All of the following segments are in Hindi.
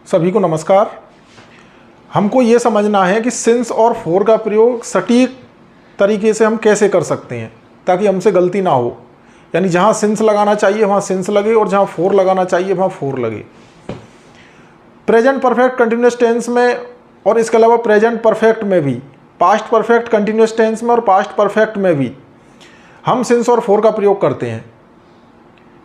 सभी को नमस्कार। हमको ये समझना है कि सिंस और फोर का प्रयोग सटीक तरीके से हम कैसे कर सकते हैं ताकि हमसे गलती ना हो। यानी जहाँ सिंस लगाना चाहिए वहाँ सिंस लगे और जहाँ फोर लगाना चाहिए वहाँ फोर लगे। प्रेजेंट परफेक्ट कंटिन्यूअस टेंस में और इसके अलावा प्रेजेंट परफेक्ट में भी, पास्ट परफेक्ट कंटिन्यूअस टेंस में और पास्ट परफेक्ट में भी हम सिंस और फोर का प्रयोग करते हैं।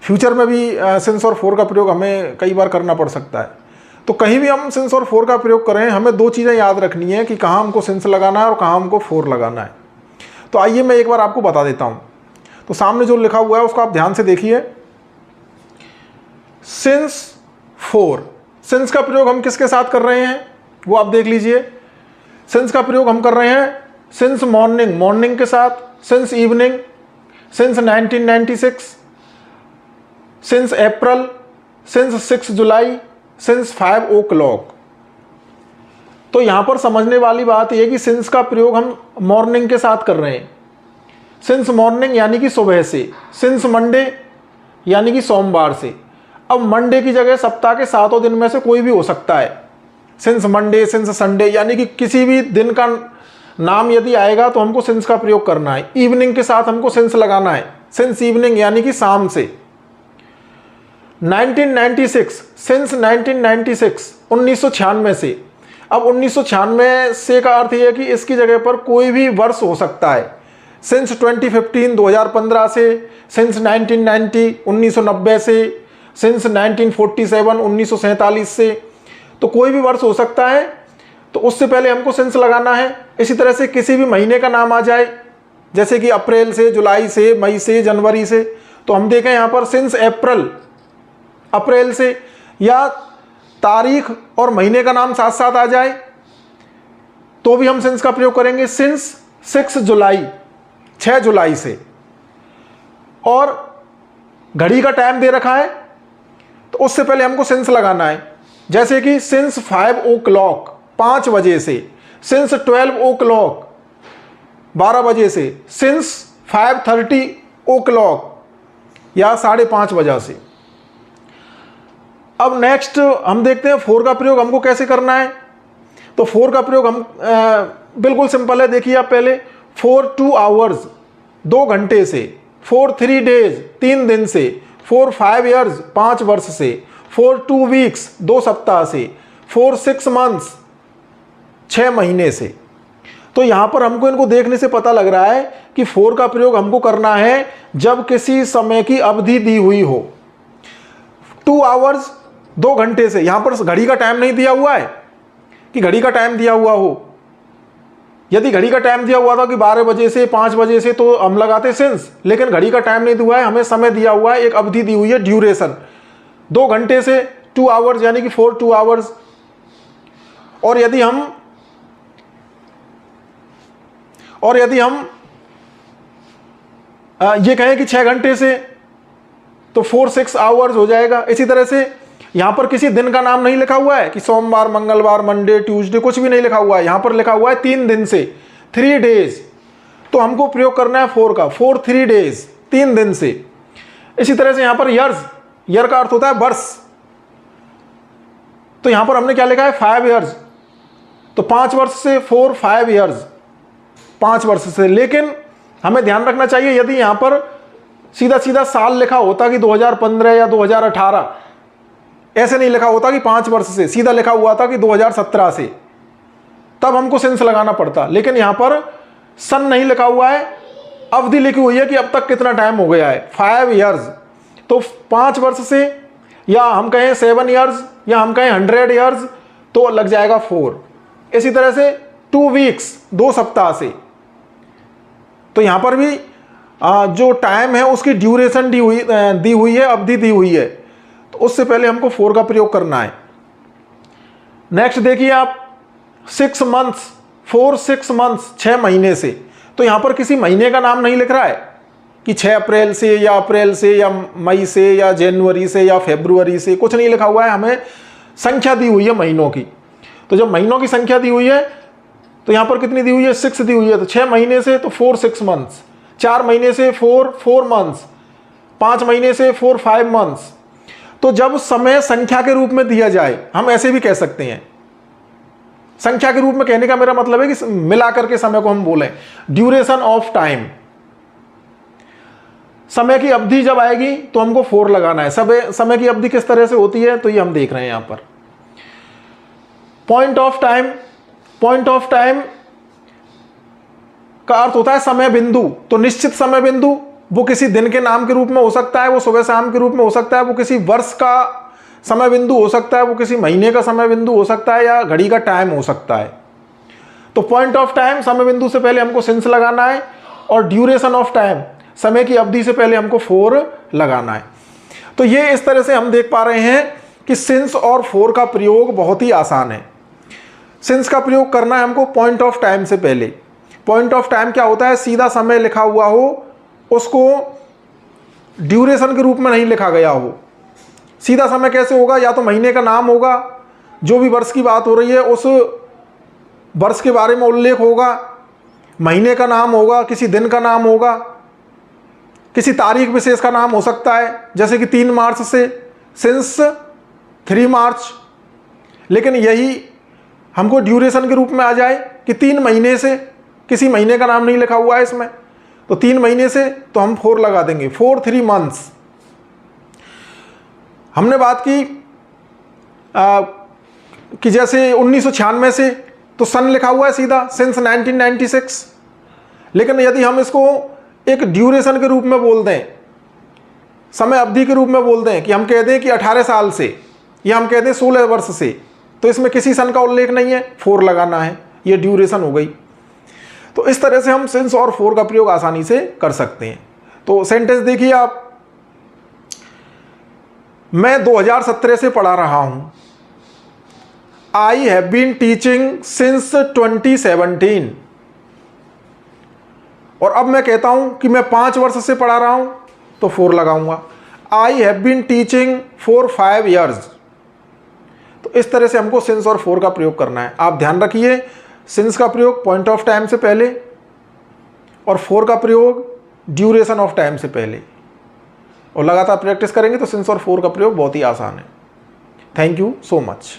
फ्यूचर में भी सिंस और फोर का प्रयोग हमें कई बार करना पड़ सकता है। तो कहीं भी हम सिंस और फोर का प्रयोग करें, हमें दो चीज़ें याद रखनी है कि कहाँ हमको सिंस लगाना है और कहाँ हमको फोर लगाना है। तो आइए मैं एक बार आपको बता देता हूँ। तो सामने जो लिखा हुआ है उसको आप ध्यान से देखिए। सिंस फोर, सिंस का प्रयोग हम किसके साथ कर रहे हैं वो आप देख लीजिए। सिंस का प्रयोग हम कर रहे हैं सिंस मॉर्निंग, मॉर्निंग के साथ, since evening, since 1996, since April, since 6 जुलाई, सिंस 5 o'clock। तो यहां पर समझने वाली बात यह कि सिंस का प्रयोग हम मॉर्निंग के साथ कर रहे हैं। सिंस मॉर्निंग यानी कि सुबह से, सिंस मंडे यानी कि सोमवार से। अब मंडे की जगह सप्ताह के 7 दिन में से कोई भी हो सकता है। सिंस मंडे, सिंस संडे, यानी कि किसी भी दिन का नाम यदि आएगा तो हमको सिंस का प्रयोग करना है। इवनिंग के साथ हमको सिंस लगाना है, सिंस इवनिंग यानी कि शाम से। 1996, सिंस 1996, 1996 से। अब 1996 से का अर्थ यह है कि इसकी जगह पर कोई भी वर्ष हो सकता है। सिंस 2015, 2015 से, सिंस 1990, 1990 से, सिंस 1947, 1947 से। तो कोई भी वर्ष हो सकता है, तो उससे पहले हमको सिंस लगाना है। इसी तरह से किसी भी महीने का नाम आ जाए, जैसे कि अप्रैल से, जुलाई से, मई से, जनवरी से, तो हम देखें यहाँ पर सिंस अप्रैल, अप्रैल से, या तारीख और महीने का नाम साथ साथ आ जाए तो भी हम सिंस का प्रयोग करेंगे। सिंस 6 जुलाई, 6 जुलाई से। और घड़ी का टाइम दे रखा है तो उससे पहले हमको सिंस लगाना है, जैसे कि सिंस 5 o'clock, 5 बजे से, सिंस 12 o'clock, 12 बजे से, सिंस 5:30 o'clock या 5:30 बजे से। अब नेक्स्ट हम देखते हैं फोर का प्रयोग हमको कैसे करना है। तो फोर का प्रयोग हम बिल्कुल सिंपल है। देखिए आप पहले, 4 2 hours, 2 घंटे से, 4 3 days, 3 दिन से, 4 5 years, 5 वर्ष से, 4 2 weeks, 2 सप्ताह से, 4 6 months, 6 महीने से। तो यहां पर हमको इनको देखने से पता लग रहा है कि फोर का प्रयोग हमको करना है जब किसी समय की अवधि दी हुई हो। 2 hours, 2 घंटे से, यहां पर घड़ी का टाइम नहीं दिया हुआ है कि घड़ी का टाइम दिया हुआ हो। यदि घड़ी का टाइम दिया हुआ था कि 12 बजे से, 5 बजे से, तो हम लगाते सिंस। लेकिन घड़ी का टाइम नहीं दिया है, हमें समय दिया हुआ है, एक अवधि दी हुई है, ड्यूरेशन। 2 घंटे से 2 hours यानी कि 4 2 hours। और यदि हम ये कहें कि 6 घंटे से, तो 4 6 hours हो जाएगा। इसी तरह से यहां पर किसी दिन का नाम नहीं लिखा हुआ है कि सोमवार, मंगलवार, मंडे, ट्यूसडे, कुछ भी नहीं लिखा हुआ है। यहां पर लिखा हुआ है 3 दिन से, 3 days। तो हमको प्रयोग करना है फोर का, 4 3 days, 3 दिन से। इसी तरह से यहां पर ईयर्स, ईयर का अर्थ होता है वर्ष। तो यहां पर हमने क्या लिखा है 5 years, तो 5 वर्ष से 4 5 years, 5 वर्ष से। लेकिन हमें ध्यान रखना चाहिए, यदि यहां पर सीधा सीधा साल लिखा होता कि 2015 या 2018, ऐसे नहीं लिखा होता कि 5 वर्ष से, सीधा लिखा हुआ था कि 2017 से, तब हमको सिंस लगाना पड़ता। लेकिन यहां पर सन नहीं लिखा हुआ है, अवधि लिखी हुई है कि अब तक कितना टाइम हो गया है, 5 years। तो 5 वर्ष से, या हम कहें 7 years, या हम कहें 100 years, तो लग जाएगा 4। इसी तरह से 2 weeks, 2 सप्ताह से। तो यहां पर भी जो टाइम है उसकी ड्यूरेशन दी हुई है, अवधि दी हुई है, तो उससे पहले हमको फोर का प्रयोग करना है। नेक्स्ट देखिए आप, 6 months, 4 6 months, 6 महीने से। तो यहां पर किसी महीने का नाम नहीं लिख रहा है कि 6 अप्रैल से, या अप्रैल से, या मई से, या जनवरी से, या फरवरी से, कुछ नहीं लिखा हुआ है। हमें संख्या दी हुई है महीनों की। तो जब महीनों की संख्या दी हुई है तो यहां पर कितनी दी हुई है, 6 दी हुई है। तो 6 महीने से तो 4 6 months, 4 महीने से 4 4 months, 5 महीने से 4 5 months, तो जब समय संख्या के रूप में दिया जाए, हम ऐसे भी कह सकते हैं, संख्या के रूप में कहने का मेरा मतलब है कि मिलाकर के समय को हम बोलें ड्यूरेशन ऑफ टाइम, समय की अवधि जब आएगी तो हमको 4 लगाना है। समय की अवधि किस तरह से होती है तो ये हम देख रहे हैं यहां पर। Point of time, point of time का अर्थ होता है समय बिंदु। तो निश्चित समय बिंदु वो किसी दिन के नाम के रूप में हो सकता है, वो सुबह शाम के रूप में हो सकता है, वो किसी वर्ष का समय बिंदु हो सकता है, वो किसी महीने का समय बिंदु हो सकता है, या घड़ी का टाइम हो सकता है। तो पॉइंट ऑफ टाइम, समय बिंदु से पहले हमको सिंस लगाना है, और ड्यूरेशन ऑफ टाइम, समय की अवधि से पहले हमको 4 लगाना है। तो ये इस तरह से हम देख पा रहे हैं कि सिंस और 4 का प्रयोग बहुत ही आसान है। सिंस का प्रयोग करना है हमको पॉइंट ऑफ टाइम से पहले। पॉइंट ऑफ टाइम क्या होता है? सीधा समय लिखा हुआ हो, उसको ड्यूरेशन के रूप में नहीं लिखा गया हो। सीधा समय कैसे होगा? या तो महीने का नाम होगा, जो भी वर्ष की बात हो रही है उस वर्ष के बारे में उल्लेख होगा, महीने का नाम होगा, किसी दिन का नाम होगा, किसी तारीख विशेष का नाम हो सकता है, जैसे कि 3 मार्च से सिंस 3 मार्च। लेकिन यही हमको ड्यूरेशन के रूप में आ जाए कि 3 महीने से, किसी महीने का नाम नहीं लिखा हुआ है इसमें, तो 3 महीने से तो हम 4 लगा देंगे, 4 3 मंथ्स। हमने बात की कि जैसे 1996 से, तो सन लिखा हुआ है सीधा, सिंस 1996। लेकिन यदि हम इसको एक ड्यूरेशन के रूप में बोल दें, समय अवधि के रूप में बोल दें, कि हम कह दें कि 18 साल से, या हम कह दें 16 वर्ष से, तो इसमें किसी सन का उल्लेख नहीं है, 4 लगाना है, ये ड्यूरेशन हो गई। तो इस तरह से हम सिंस और 4 का प्रयोग आसानी से कर सकते हैं। तो सेंटेंस देखिए आप, मैं 2017 से पढ़ा रहा हूं। I have been teaching since 2017। और अब मैं कहता हूं कि मैं 5 वर्ष से पढ़ा रहा हूं, तो 4 लगाऊंगा। I have been teaching for 5 years। तो इस तरह से हमको सिंस और 4 का प्रयोग करना है। आप ध्यान रखिए, सिंस का प्रयोग पॉइंट ऑफ टाइम से पहले, और 4 का प्रयोग ड्यूरेशन ऑफ टाइम से पहले। और लगातार प्रैक्टिस करेंगे तो सिंस और 4 का प्रयोग बहुत ही आसान है। Thank you so much.